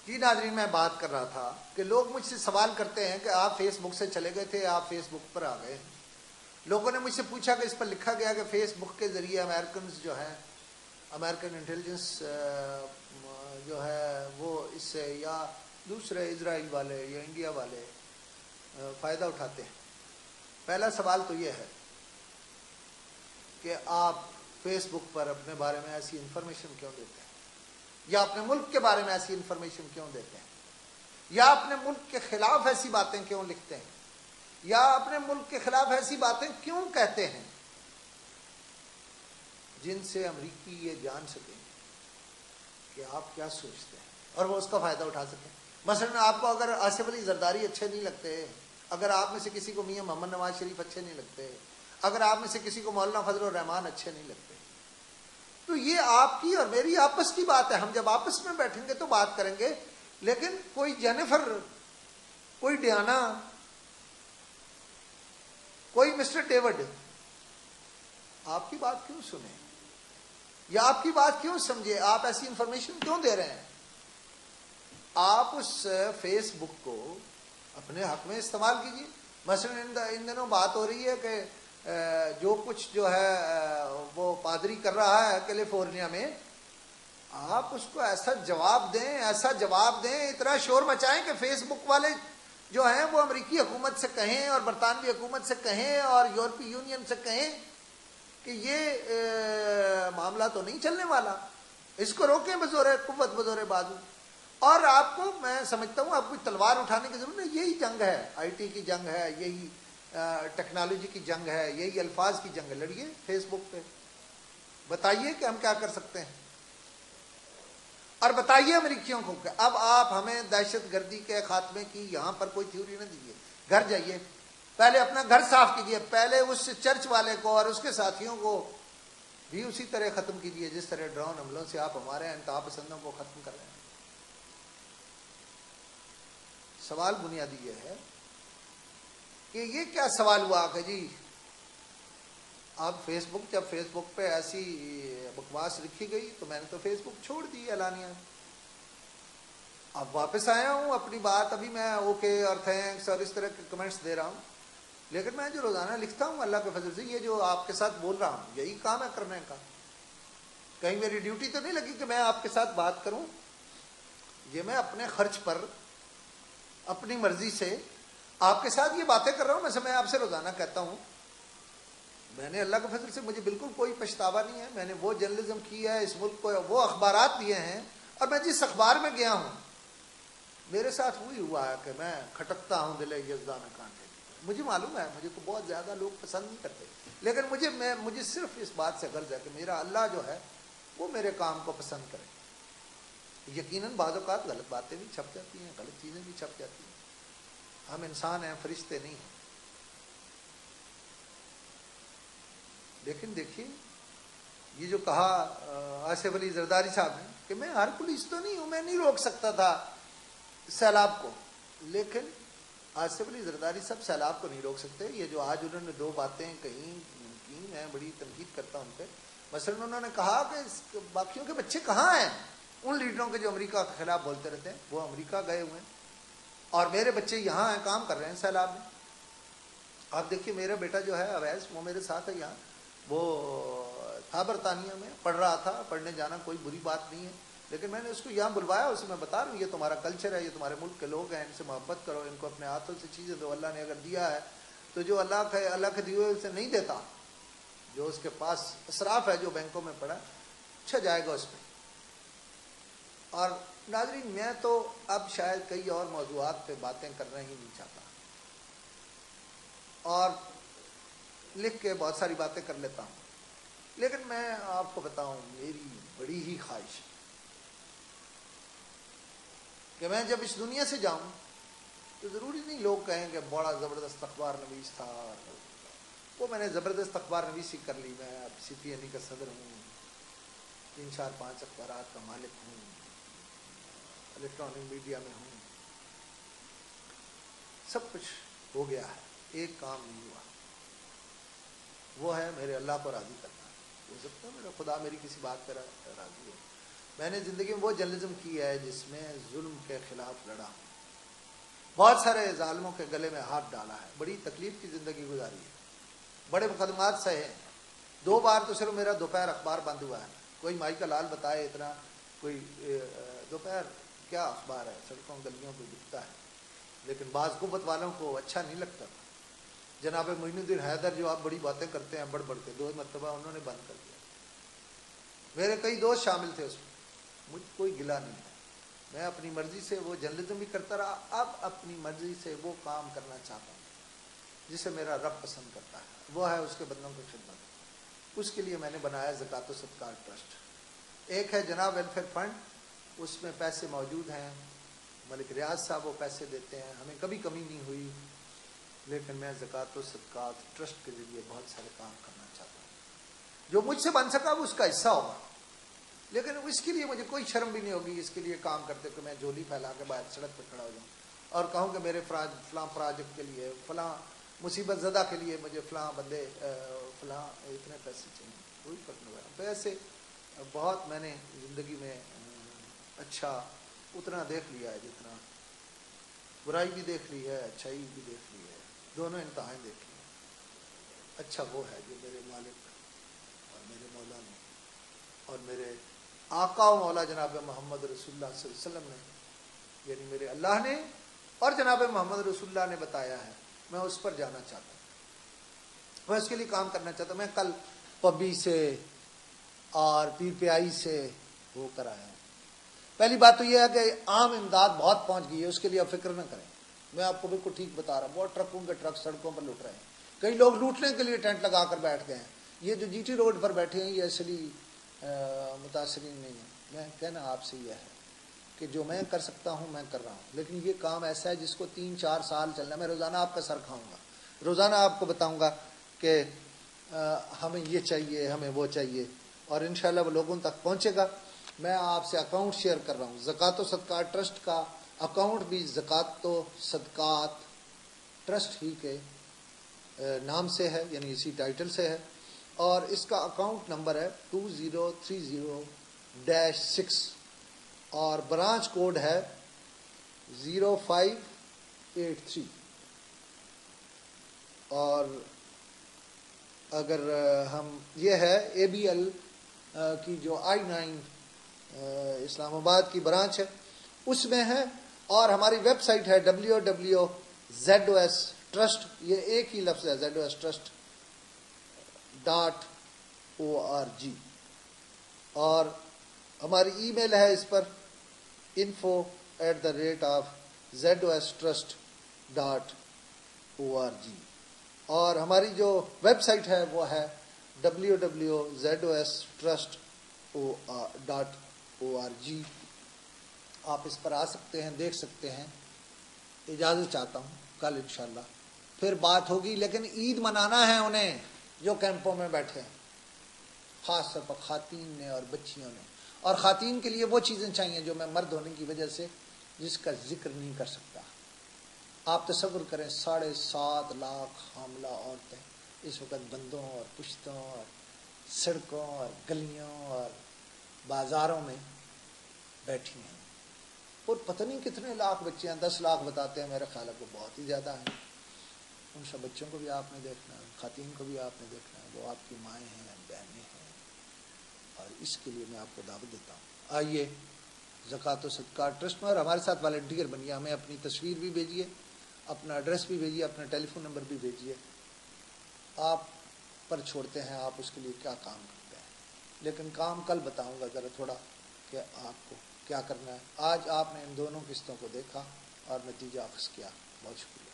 جی ناظرین، میں بات کر رہا تھا کہ لوگ مجھ سے سوال کرتے ہیں کہ آپ فیس بک سے چلے گئے تھے، آپ فیس بک پر آ گئے۔ لوگوں نے مجھ سے پوچھا کہ اس پر لکھا گیا کہ فیس بک کے ذریعے امریکنز جو ہیں، امریکن انٹیلیجنس جو ہے وہ اس سے یا دوسرے اسرائیل والے یا انڈیا والے فائدہ اٹھاتے ہیں۔ پہلا سوال تو یہ ہے کہ آپ فیس بک پر اپنے بارے میں ایسی انفارمیشن کیوں دیتے ہیں، یا اپنے ملک کے بارے میں ایسی انفارمیشن کیوں دیتے ہیں، یا اپنے ملک کے خلاف ایسی باتیں کیوں لکھتے ہیں، یا اپنے ملک کے خلاف ایسی باتیں کیوں کہتے ہیں جن سے امریکی یہ جان سکیں کہ آپ کیا سوچتے ہیں اور وہ اس کا فائدہ اٹھا سکیں۔ مثلا آپ کو اگر آصف علی زرداری اچھے نہیں لگتے، اگر آپ میں سے کسی کو میاں محمد نواز شریف اچھے نہیں لگتے، اگر آپ میں سے کسی کو مولانا فضل الرحمان اچھے نہیں لگتے، تو یہ آپ کی اور میری آپس کی بات ہے۔ ہم جب آپس میں بیٹھیں گے تو بات کریں گے، لیکن کوئی جینیفر، کوئی ڈیانا، کوئی مسٹر ڈیوڈ آپ کی بات کیوں سنیں یا آپ کی بات کیوں سمجھے؟ آپ ایسی انفارمیشن کیوں دے رہے ہیں؟ آپ اس فیس بک کو اپنے حق میں استعمال کیجیے۔ مثلا ان دنوں بات ہو رہی ہے کہ جو کچھ جو ہے وہ پادری کر رہا ہے کیلیفورنیا میں، آپ اس کو ایسا جواب دیں، ایسا جواب دیں، اتنا شور مچائیں کہ فیس بک والے جو ہیں وہ امریکی حکومت سے کہیں اور برطانوی حکومت سے کہیں اور یورپی یونین سے کہیں کہ یہ معاملہ تو نہیں چلنے والا، اس کو روکیں بزور قوت، بزور بازو۔ اور آپ کو میں سمجھتا ہوں آپ کوئی تلوار اٹھانے کی ضرورت نہیں، یہی جنگ ہے، آئی ٹی کی جنگ ہے، یہی ٹیکنالوجی کی جنگ ہے، یہی الفاظ کی جنگ ہے۔ لڑیے فیس بک پہ، بتائیے کہ ہم کیا کر سکتے ہیں، اور بتائیے امریکیوں کو کہ اب آپ ہمیں دہشت گردی کے خاتمے کی یہاں پر کوئی تھیوری نہ دیجیے۔ گھر جائیے، پہلے اپنا گھر صاف کیجیے، پہلے اس چرچ والے کو اور اس کے ساتھیوں کو بھی اسی طرح ختم کیجیے جس طرح ڈرون حملوں سے آپ ہمارے انتہا پسندوں کو ختم کر رہے ہیں۔ سوال بنیادی یہ ہے کہ یہ کیا سوال ہوا کہ جی آپ فیس بک، جب فیس بک پہ ایسی بکواس لکھی گئی تو میں نے تو فیس بک چھوڑ دی اعلانیہ۔ اب واپس آیا ہوں، اپنی بات ابھی میں اوکے اور تھینکس اور اس طرح کے کمنٹس دے رہا ہوں، لیکن میں جو روزانہ لکھتا ہوں اللہ کے فضل سے، یہ جو آپ کے ساتھ بول رہا ہوں یہی کام ہے کرنے کا۔ کہیں میری ڈیوٹی تو نہیں لگی کہ میں آپ کے ساتھ بات کروں، یہ میں اپنے خرچ پر اپنی مرضی سے آپ کے ساتھ یہ باتیں کر رہا ہوں۔ میں آپ سے روزانہ کہتا ہوں، میں نے اللہ کے فضل سے مجھے بالکل کوئی پچھتاوا نہیں ہے، میں نے وہ جرنلزم کی ہے اس ملک کو، وہ اخبارات دیے ہیں، اور میں جس اخبار میں گیا ہوں میرے ساتھ وہی ہوا ہے کہ میں کھٹکتا ہوں دل یزدان کانٹے۔ مجھے معلوم ہے مجھے تو بہت زیادہ لوگ پسند نہیں کرتے، لیکن مجھے صرف اس بات سے غرض ہے کہ میرا اللہ جو ہے وہ میرے کام کو پسند کرے۔ یقیناً بعض اوقات غلط باتیں بھی چھپ جاتی ہیں، غلط چیزیں بھی چھپ جاتی ہیں، ہم انسان ہیں، فرشتے نہیں ہیں۔ لیکن دیکھیے یہ جو کہا آصف علی زرداری صاحب نے کہ میں ہر پولیس تو نہیں ہوں، میں نہیں روک سکتا تھا سیلاب کو، لیکن آصف علی زرداری صاحب سیلاب کو نہیں روک سکتے۔ یہ جو آج انہوں نے دو باتیں کہیں کی، میں بڑی تنقید کرتا ہوں ان پہ۔ مثلا انہوں نے کہا کہ باقیوں کے بچے کہاں ہیں، ان لیڈروں کے جو امریکہ کے خلاف بولتے رہتے ہیں، وہ امریکہ گئے ہوئے ہیں اور میرے بچے یہاں ہیں، کام کر رہے ہیں سیلاب میں۔ آپ دیکھیے میرا بیٹا جو ہے اویس، وہ میرے ساتھ ہے یہاں، وہ تھا برطانیہ میں، پڑھ رہا تھا، پڑھنے جانا کوئی بری بات نہیں ہے، لیکن میں نے اس کو یہاں بلوایا، اسے میں بتا رہا ہوں یہ تمہارا کلچر ہے، یہ تمہارے ملک کے لوگ ہیں، ان سے محبت کرو، ان کو اپنے ہاتھوں سے چیزیں دو، اللہ نے اگر دیا ہے تو جو اللہ کے دیے ہوئے اسے نہیں دیتا، جو اس کے پاس اسراف ہے جو بینکوں میں پڑا اچھا جائے گا اس میں۔ اور ناظرین میں تو اب شاید کئی اور موضوعات پہ باتیں کرنا ہی نہیں چاہتا، اور لکھ کے بہت ساری باتیں کر لیتا ہوں، لیکن میں آپ کو بتاؤں میری بڑی ہی خواہش ہے کہ میں جب اس دنیا سے جاؤں تو ضروری نہیں لوگ کہیں کہ بڑا زبردست اخبار نویس تھا، وہ میں نے زبردست اخبار نویسی کر لی، میں اب CPNE کا صدر ہوں، 3 4 5 اخبارات کا مالک ہوں، الیکٹرانک میڈیا میں ہوں، سب کچھ ہو گیا ہے، ایک کام نہیں ہوا، وہ ہے میرے اللہ کو راضی کرنا۔ ہو سکتا ہے میرا خدا میری کسی بات پر راضی ہو، میں نے زندگی میں وہ جرنلزم کی ہے جس میں ظلم کے خلاف لڑا ہوں، بہت سارے ظالموں کے گلے میں ہاتھ ڈالا ہے، بڑی تکلیف کی زندگی گزاری ہے، بڑے مقدمات سہے ہیں۔ 2 بار تو صرف میرا دوپہر اخبار بند ہوا ہے، کوئی مائی کا لال بتائے اتنا، کوئی دوپہر کیا اخبار ہے، سڑکوں گلیوں کو دکھتا ہے، لیکن بعض قوت والوں کو اچھا نہیں لگتا تھا۔ جناب معین الدین حیدر جو آپ بڑی باتیں کرتے ہیں بڑھ کے 2 مرتبہ انہوں نے بند کر دیا، میرے کئی دوست شامل تھے اس میں، مجھ کوئی گلہ نہیں ہے، میں اپنی مرضی سے وہ جرنلزم بھی کرتا رہا، اب اپنی مرضی سے وہ کام کرنا چاہتا ہوں جسے میرا رب پسند کرتا ہے، وہ ہے اس کے بندوں کی خدمت۔ اس کے لیے میں نے بنایا زکوٰۃ و صدقات ٹرسٹ۔ ایک ہے جناب ویلفیئر فنڈ، اس میں پیسے موجود ہیں، ملک ریاض صاحب وہ پیسے دیتے ہیں، ہمیں کبھی کمی نہیں ہوئی، لیکن میں زکوٰۃ و صدقات ٹرسٹ کے ذریعے بہت سارے کام کرنا چاہتا ہوں، جو مجھ سے بن سکا وہ اس کا حصہ ہوگا، لیکن اس کے لیے مجھے کوئی شرم بھی نہیں ہوگی اس کے لیے کام کرتے کہ میں جھولی پھیلا کے باہر سڑک پہ کھڑا ہو جاؤں اور کہوں کہ میرے فلاں پروجیکٹ کے لیے، فلاں مصیبت زدہ کے لیے مجھے فلاں بندے فلاں اتنے پیسے چاہیے، کوئی فرق نہیں پڑا۔ تو ایسے بہت میں نے زندگی میں اچھا اتنا دیکھ لیا ہے، جتنا برائی بھی دیکھ لی ہے، اچھائی بھی دیکھ لی ہے، دونوں انتہائیں دیکھی ہیں۔ اچھا وہ ہے جو میرے مالک اور میرے مولا نے اور میرے آقا و مولا جناب محمد رسول اللہ صلی اللہ علیہ وسلم نے، یعنی میرے اللہ نے اور جناب محمد رسول اللہ نے بتایا ہے، میں اس پر جانا چاہتا ہوں، میں اس کے لیے کام کرنا چاہتا ہوں۔ میں کل پبی سے اور پیر پیائی سے ہو کر آیا ہوں۔ پہلی بات تو یہ ہے کہ عام امداد بہت پہنچ گئی ہے، اس کے لیے آپ فکر نہ کریں، میں آپ کو بالکل ٹھیک بتا رہا ہوں، بہت ٹرکوں کے ٹرک سڑکوں پر لوٹ رہے ہیں، کئی لوگ لوٹنے کے لیے ٹینٹ لگا کر بیٹھ گئے ہیں، یہ جو جی ٹی روڈ پر بیٹھے ہیں یہ اصلی متاثرین نہیں ہیں۔ میں کہنا آپ سے یہ ہے کہ جو میں کر سکتا ہوں میں کر رہا ہوں، لیکن یہ کام ایسا ہے جس کو 3-4 سال چلنا ہے۔ میں روزانہ آپ کا سر کھاؤں گا، روزانہ آپ کو بتاؤں گا کہ ہمیں یہ چاہیے، ہمیں وہ چاہیے، اور انشاءاللہ وہ لوگوں تک پہنچے گا۔ میں آپ سے اکاؤنٹ شیئر کر رہا ہوں، زکوٰۃ و صدقات ٹرسٹ کا اکاؤنٹ بھی زکوٰۃ و صدقات ٹرسٹ ہی کے نام سے ہے، یعنی اسی ٹائٹل سے ہے، اور اس کا اکاؤنٹ نمبر ہے 2030-6 اور برانچ کوڈ ہے 0583، اور اگر ہم یہ ہے ABL کی جو I9 اسلام آباد کی برانچ ہے اس میں ہے، اور ہماری ویب سائٹ ہے www.ZOS Trust، یہ ایک ہی لفظ ہے ZOS Trust.org، اور ہماری ای میل ہے اس پر info@ZOSTrust.org، اور ہماری جو ویب سائٹ ہے وہ ہے www.ZOSTrust.org۔ آپ اس پر آ سکتے ہیں، دیکھ سکتے ہیں۔ اجازت چاہتا ہوں، کل انشاءاللہ پھر بات ہوگی، لیکن عید منانا ہے انہیں جو کیمپوں میں بیٹھے ہیں، خاص طور پر خواتین نے اور بچیوں نے، اور خواتین کے لیے وہ چیزیں چاہیے جو میں مرد ہونے کی وجہ سے جس کا ذکر نہیں کر سکتا۔ آپ تصور کریں 7.5 لاکھ حاملہ عورتیں اس وقت بندوں اور پشتوں اور سڑکوں اور گلیوں اور بازاروں میں بیٹھی ہیں، اور پتہ نہیں کتنے لاکھ بچے ہیں، 10 لاکھ بتاتے ہیں، میرے خیال ہے وہ بہت ہی زیادہ ہیں۔ ان سب بچوں کو بھی آپ نے دیکھنا ہے، خواتین کو بھی آپ نے دیکھنا ہے، وہ آپ کی مائیں ہیں، بہنیں ہیں، اور اس کے لیے میں آپ کو دعوت دیتا ہوں، آئیے زکوٰۃ و صدقات ٹرسٹ میں، اور ہمارے ساتھ والنٹیئر بنیے، ہمیں اپنی تصویر بھی بھیجیے، اپنا ایڈریس بھی بھیجیے، اپنا ٹیلی فون نمبر بھی بھیجیے، آپ پر چھوڑتے ہیں آپ اس کے لیے کیا کام کرتے ہیں، لیکن کام کل بتاؤں گا ذرا تھوڑا کہ آپ کو کیا کرنا ہے۔ آج آپ نے ان دونوں قسطوں کو دیکھا اور نتیجہ اخذ کیا، بہت شکریہ۔